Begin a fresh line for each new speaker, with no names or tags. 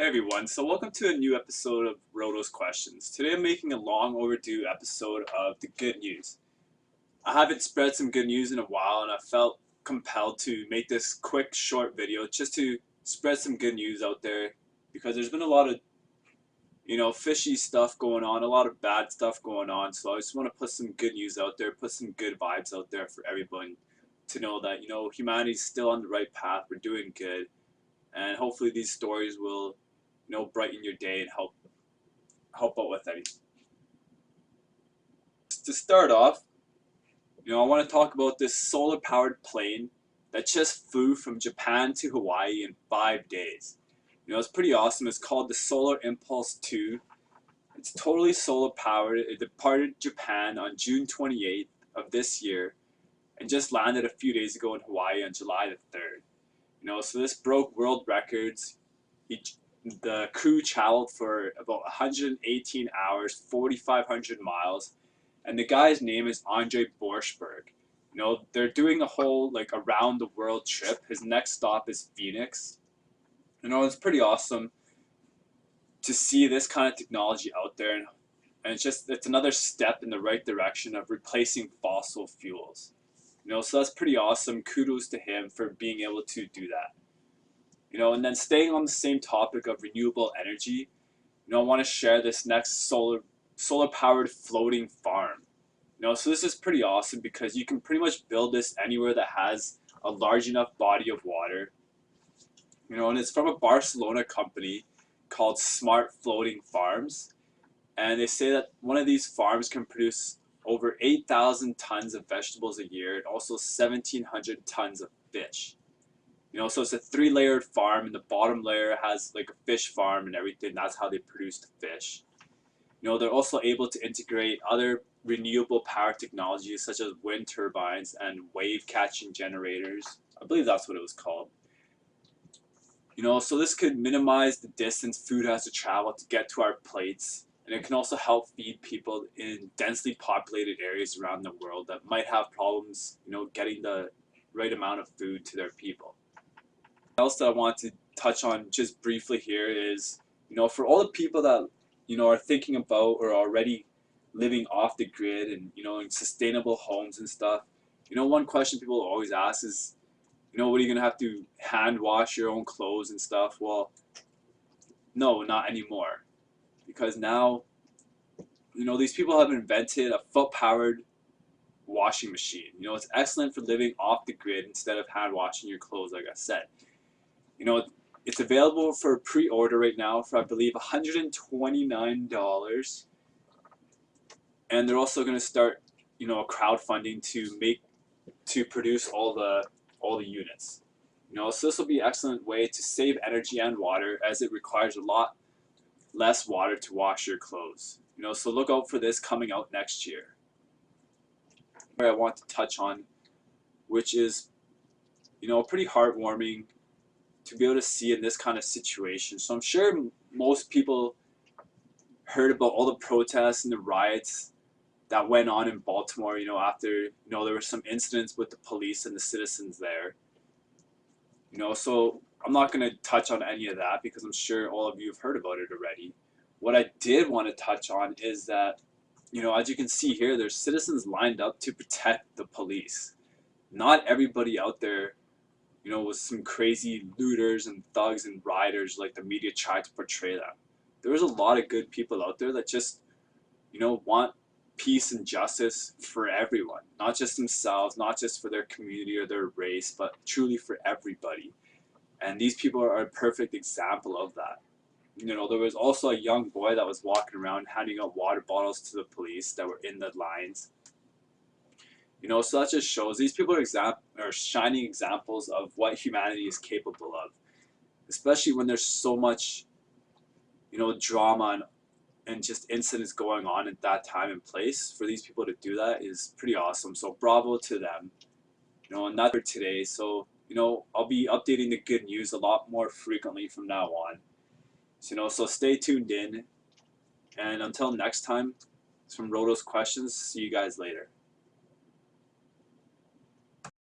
Hey everyone, so welcome to a new episode of Rodos Questions. Today I'm making a long overdue episode of the good news. I haven't spread some good news in a while and I felt compelled to make this quick short video just to spread some good news out there because there's been a lot of fishy stuff going on, a lot of bad stuff going on, so I just want to put some good news out there, put some good vibes out there for everyone to know that humanity's still on the right path, we're doing good, and hopefully these stories will brighten your day and help out with anything. To start off, I want to talk about this solar powered plane that just flew from Japan to Hawaii in 5 days. It's pretty awesome. It's called the Solar Impulse 2. It's totally solar powered. It departed Japan on June 28th of this year and just landed a few days ago in Hawaii on July the 3rd. So this broke world records. The crew traveled for about 118 hours, 4,500 miles, and the guy's name is Andre Borschberg. They're doing a whole around the world trip. His next stop is Phoenix. It's pretty awesome to see this kind of technology out there, and it's another step in the right direction of replacing fossil fuels. So that's pretty awesome. Kudos to him for being able to do that. And then staying on the same topic of renewable energy, I want to share this next solar powered floating farm. So this is pretty awesome because you can pretty much build this anywhere that has a large enough body of water. And it's from a Barcelona company called Smart Floating Farms, and they say that one of these farms can produce over 8,000 tons of vegetables a year and also 1,700 tons of fish. So it's a 3-layered farm, and the bottom layer has like a fish farm and everything. That's how they produce the fish. They're also able to integrate other renewable power technologies such as wind turbines and wave catching generators. I believe that's what it was called. So this could minimize the distance food has to travel to get to our plates, and it can also help feed people in densely populated areas around the world that might have problems, getting the right amount of food to their people. What else that I want to touch on just briefly here is, for all the people that, are thinking about or already living off the grid and, in sustainable homes and stuff, one question people always ask is, what are you going to have to hand wash your own clothes and stuff? Well, no, not anymore. Because now, these people have invented a foot-powered washing machine. It's excellent for living off the grid instead of hand washing your clothes, like I said. It's available for pre-order right now for, I believe, $129. And they're also going to start, crowdfunding to produce all the units. So this will be an excellent way to save energy and water, as it requires a lot less water to wash your clothes. So look out for this coming out next year. Where I want to touch on, which is, pretty heartwarming to be able to see in this kind of situation. So I'm sure most people heard about all the protests and the riots that went on in Baltimore, after, there were some incidents with the police and the citizens there. So I'm not going to touch on any of that because I'm sure all of you have heard about it already. What I did want to touch on is that, as you can see here, there's citizens lined up to protect the police. Not everybody out there, was some crazy looters and thugs and rioters like the media tried to portray them. There was a lot of good people out there that just, want peace and justice for everyone, not just themselves, not just for their community or their race, but truly for everybody. And these people are a perfect example of that. There was also a young boy that was walking around handing out water bottles to the police that were in the lines. So that just shows these people are shining examples of what humanity is capable of, especially when there's so much, drama and just incidents going on at that time and place. For these people to do that is pretty awesome. So bravo to them. And that's for today. So, I'll be updating the good news a lot more frequently from now on. So stay tuned in. And until next time, it's from Rodos Questions. See you guys later.